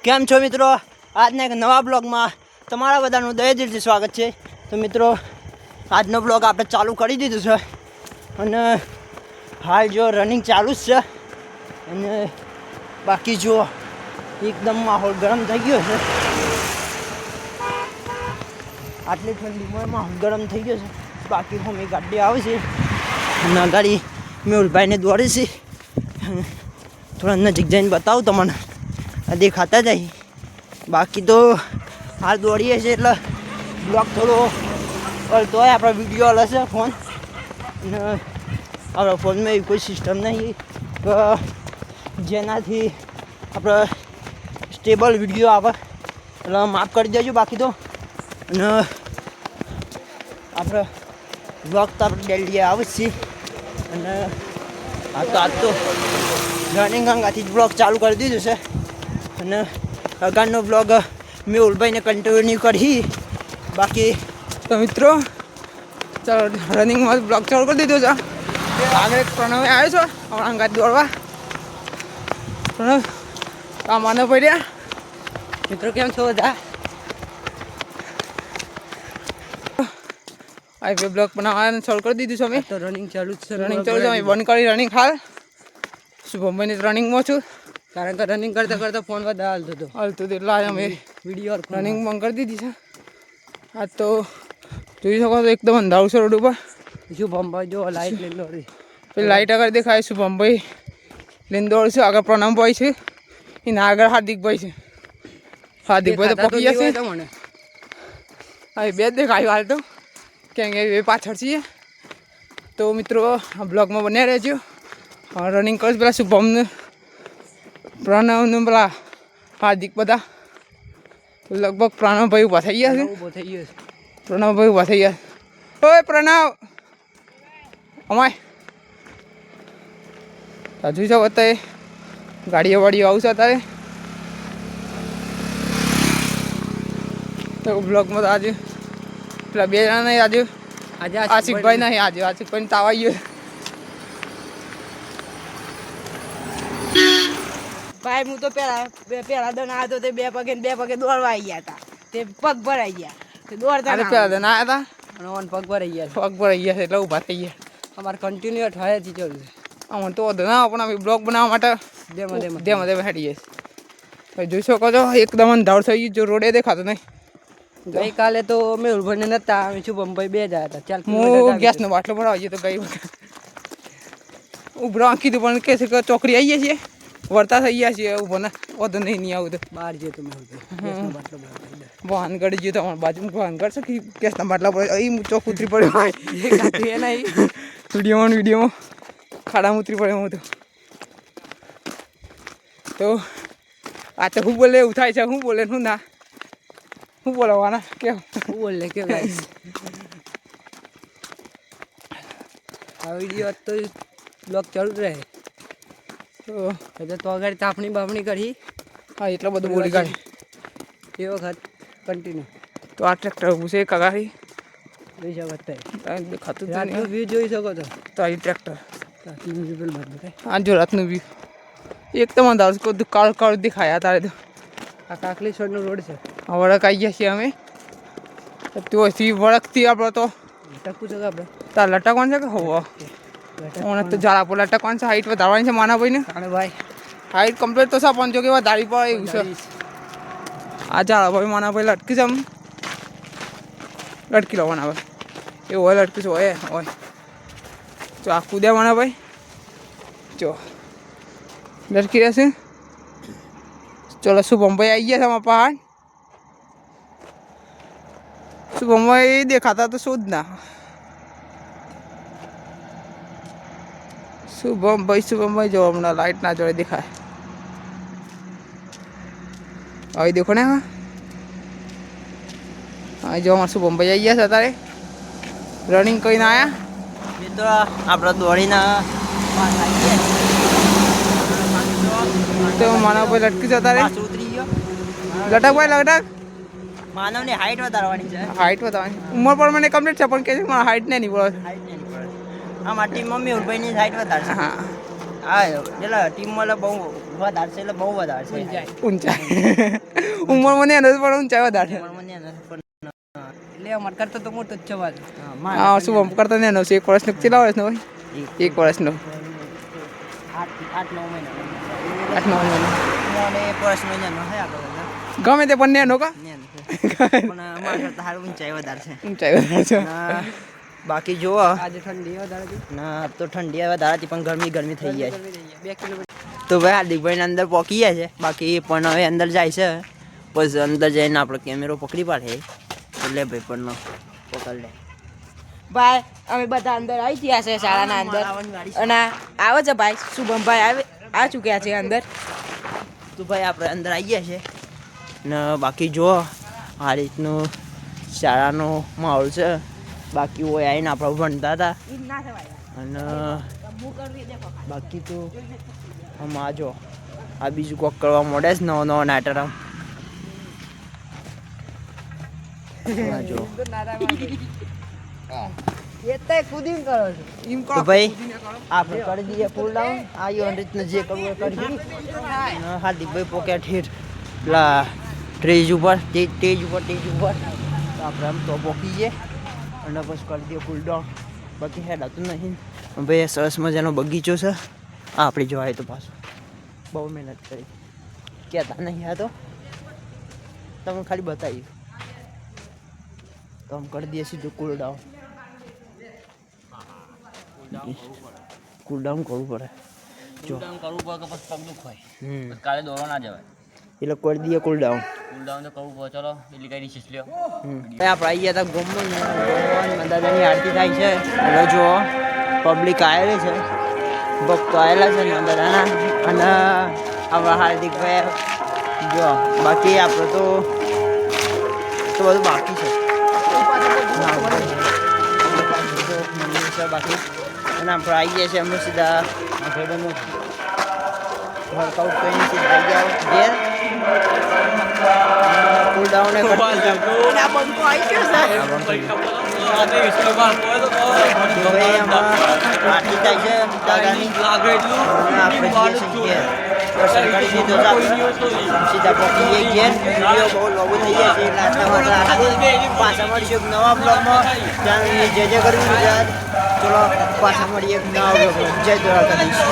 કેમ છો મિત્રો? આજના એક નવા બ્લોગમાં તમારા બધાનું દહેદિલથી સ્વાગત છે. તો મિત્રો આજનો બ્લોગ આપણે ચાલુ કરી દીધું છે અને હાલ જો રનિંગ ચાલુ જ છે અને બાકી જો એકદમ માહોલ ગરમ થઈ ગયો છે. આટલી ઠંડીમાં માહોલ ગરમ થઈ ગયો છે. બાકી મમ્મી ગાડી આવે છે અને ગાડી મેહુલભાઈને દોડી છે. થોડા નજીક જઈને બતાવું તમને, દેખાતા જાય. બાકી તો હાલ દોડીએ છીએ એટલે બ્લોગ થોડો કરતો હોય. આપણો વિડીયો હલે છે ફોન અને આપણા ફોનમાં એવી કોઈ સિસ્ટમ નહીં કે જેનાથી આપણે સ્ટેબલ વિડીયો આવે, એટલે માફ કરી દેજો. બાકી તો અને આપણે બ્લોગ તો આપણે ડેલી આવે જ છીએ અને આજ તો રનિંગ અંગાથી જ બ્લોગ ચાલુ કરી દીધું છે અને આગળનો બ્લોગ મેહુલભાઈને કન્ટિન્યુ કરી. બાકી તો મિત્રો ચાલો રનિંગમાં બ્લોગ ચાલુ કરી દીધો છે. આગળ એક પ્રણવે આવ્યો છો આપણા અંગાત દોડવા. પ્રણવ કામાને પડ્યા. મિત્રો કેમ છો બધા? આ બ્લોગ બનાવવાનું ચાલુ કરી દીધું છે અમે. તો રનિંગ ચાલુ જ છે. રનિંગ ચાલુ છે. અમે બંધ કરી રનિંગ હાલ શુભમભાઈની રનિંગમાં છું, કારણ કે રનિંગ કરતાં કરતાં ફોન બધા હાલતો હતો એટલે આજે અમે વિડીયો રનિંગ બંધ કરી દીધી છે. આ તો જોઈ શકો છો એકદમ અંધારું છે રોડ ઉપર. શુભમભાઈ જો લાઈટ લઈને દોડી. પેલી લાઈટ આગળ દેખાય શુભમભાઈ લઈને દોડશે. આગળ પ્રણવભાઈ છે, એના આગળ હાર્દિકભાઈ છે. હાર્દિકભાઈ તો પકી જશે. હા, બે જ દેખાયું હાલ તો, કેમ કે એ પાછળ છીએ. તો મિત્રો આ બ્લોગમાં બન્યા રહેજો. રનિંગ કરીશ પેલા શુભમને, પ્રણવને પેલા હાર્દિક બધા. તો લગભગ પ્રણવભાઈ ઊભા થઈ ગયા છે. પ્રણવભાઈ ઊભા થઈ ગયા. ઓય પ્રણવ અમાય હજુ છે અત્યારે ગાડીઓ વાડીઓ આવશે અત્યારે. તો બ્લોગમાં તો આજે પેલા બે જણા નહીં, આજે આશિકભાઈ નહીં, આજે આશિકભાઈને તાવ આવી ગયો. ભાઈ હું તો પેલા દન આવ્યો તે બે પગે દોડવા આવી ગયા હતા. તે પગ ભરાઈ ગયા, તે દોડતા પેલા દન આવ્યા હતા અને પગ ભરાઈ ગયા. પગ ભરાઈ ગયા છે એટલે ઊભા થઈ ગયા. અમારે કન્ટિન્યુ અઠવાડિયાથી ચાલુ છે. આમાં તો વધુ ના પણ અમે બ્લોગ બનાવવા માટે ધેમાં હેડી જઈશ. ભાઈ જોઈ શકો છો એકદમ અંધાર થઈ ગયું. જો રોડે દેખાતો નહીં. ગઈકાલે તો મેહુલભાઈને નતા, અમે શુભમભાઈ બે જ આવ્યા હતા. હું ગેસનો બાટલો ભરાવા જઈએ તો ગઈ વખત ઉભરા કીધું પણ કે છે કે ચોકડી આવીએ છીએ, વળતા થઈ ગયા છીએ. ઉભો વધુ નહીં આવું તો બહાર જઈએ તો મેહુલભાઈ ભાનગઢ જઈએ તો અમારી બાજુ ભાનગઢ છે કે ગેસના બાટલા પડે. અહીં ચોક ઉતરી પડ્યો વિડીયોમાં ખાડામાં ઉતરી પડે હું તો આ તો શું બોલે એવું થાય છે. શું બોલે શું ના શું બોલાવવાના કેમ શું બોલે કે આ વિડીયો તો બ્લોગ ચાલુ જ રહે. તો તો આગળ તાપણી બાપણી કરી. હા, એટલો બધું બોલી કાઢી એ વખત કન્ટિન્યુ. તો આ ટ્રેક્ટર ઊભું છે એક અગાડી જોઈ શકો દેખાતું રાતનો વ્યૂ જોઈ શકો છો. તો આ ટ્રેક્ટર રાતનું વ્યૂ પેલું બધું આ જો રાતનું વ્યૂ એકદમ અંધારું કાળ કાળ દેખાયા તારે તો. આ કાકલેશ્વરનો રોડ છે. આ વળક આવી ગયા છીએ અમે. ત્યાંથી વળકથી આપણે તો લટકવું છે કે આપણે તાર લટકવાનું છે કે હોવો ઓને તો ઝાડા પર લટકવાનું છે. હાઈટ વધારવાની છે માનાભાઈને. અને ભાઈ હાઈટ કમ્પ્લીટ તો છે પણ જો કે વધારી પડે એવું છે. આ ઝાડાભાઈ માનાભાઈ લટકી છે આમ લટકી લો માનાભાઈ એવું હોય લટકી છે હોય જો આ કૂદ્યા માનાભાઈ જો લટકી રહેશે. ચલો શુભમભાઈ આવી ગયા છે અમારા પહાડ. શુભમભાઈ દેખાતા તો શું જ ના. શુભમભાઈ જો હમણાં લાઈટ ના જોડે દેખાય. હવે દેખો ને હા જો અમારે શુભમભાઈ આવી ગયા છે અત્યારે રનિંગ કરીને આવ્યા. મિત્રો આપણે દોડીને તો માનવભાઈ લટકી છે અત્યારે. ઉતરી ગયો. લટકભાઈ લટક. માનવની હાઈટ વધારવાની છે. હાઈટ વધારવાની ઉંમર પર મને કમ્પ્લીટ છે પણ કે છે મારા હાઈટ નહીં પડે. હાઈટ નહીં પડે. આમાં ટીમમાં મેહુલભાઈની હાઈટ વધારશે. હા આ એટલે ટીમમાં એટલે બહુ વધારે છે એટલે બહુ વધારે છે ઊંચાઈ ઉંમરમાં નેનો છે પણ ઊંચાઈ વધારે છે. ઉંમરમાં નહીં એને પણ એટલે અમાર કરતો તો મોટો જ છે વાત. હા શુભમ કરતા નેનો છે. 1 વર્ષનો કેટલા વર્ષનો હોય? 1 વર્ષનો. 8-9 મહિના 8-9 મહિના. મને 1 વર્ષ મહિનાનો હે આગળ બધા. ગમે તે પણ નેનો કા ને પણ મારા કરતા હારું ઊંચાઈ વધારે છે. ઊંચાઈ વધારે છે. ના, બાકી જુઓ આજે ઠંડી વધારે હતી. ના તો ઠંડી વધારે હતી પણ ગરમી થઈ જાય છે. 2 કિલોમીટર. તો ભાઈ હાર્દિકભાઈને અંદર પહોંચી ગયા છે. બાકી એ પણ હવે અંદર જાય છે. પછી અંદર જઈને આપણે કેમેરો પકડી પાડે એટલે ભાઈ પણ પકડ લે. ભાઈ અમે બધા અંદર આવી ગયા છે શાળાના અંદર અને આવે છે ભાઈ શુભમભાઈ આ ચૂક્યા છે અંદર. તો ભાઈ આપણે અંદર આવી ગયા છે ને બાકી જુઓ આ રીતનું શાળાનો માહોલ છે. બાકી હોય આવીને આપણે ભણતા હતા અને બાકી તો આમાં જો આ બીજું કોક કરવા મળે છે નવો નાટર આમ જો તો ભાઈ આપણે કરી દઈએ ફૂલ ડાઉન આ રીતનું જે કરવું એ કરી દઈએ. હાર્દિકભાઈ પોકેટ ઠેઠ પેલા સ્ટેજ ઉપર તો આપણે આમ તો પોકી જઈએ અને પછી કરી દઈએ ફૂલ ડાઉન. બાકી હેડાતું નહીં. ભાઈ સરસ મજાનો બગીચો છે. આપણે જોવાય તો પાછું બહુ મહેનત કરી કહેતા નહીં. આ તો તમે ખાલી બતાવી તો આમ કરી દઈએ સીધું કૂલ ડાઉન. કૂલ ડાઉન કરવું પડે જો કરવું પડે કે પછી પગ દુખ હોય કાલે દોડવા ના જવાય એટલે કરી દઈએ કૂલ ડાઉન. કુલ ડાઉન તો કરવું પડે. ચલો એટલી કઈ રિસીસ લ્યો. આપણે આવી ગયા હતા ગોમમાં દાદાની આરતી થાય છે એટલે જો પબ્લિક આવેલી છે ભક્તો આવેલા છે ને દાદાના અને આપણા હાર્દિકભાઈ જો બાકી આપણે તો બધું બાકી છે મંદિર છે બાકી અને આપણે આવી ગયા છે અમે સીધા ભાઈબંધો વર્કઆઉટ કરીને સીધા આવી ગયા ઘેર. કુલ ડાઉન આરતી થાય છે દાદાની આપણે જઈએ દર્શન કરી દીધો સીધા પહોંચી જઈએ ઘેર. વિડીયો બહુ લોબો થઈ જાય છે એટલે આટલા માટે પાછા મળીશું નવા બ્લોગમાં. ત્યાં જે કરવું ચલો પાછા મળીએ નવા બ્લોગમાં. જય દ્વારકાધીશ.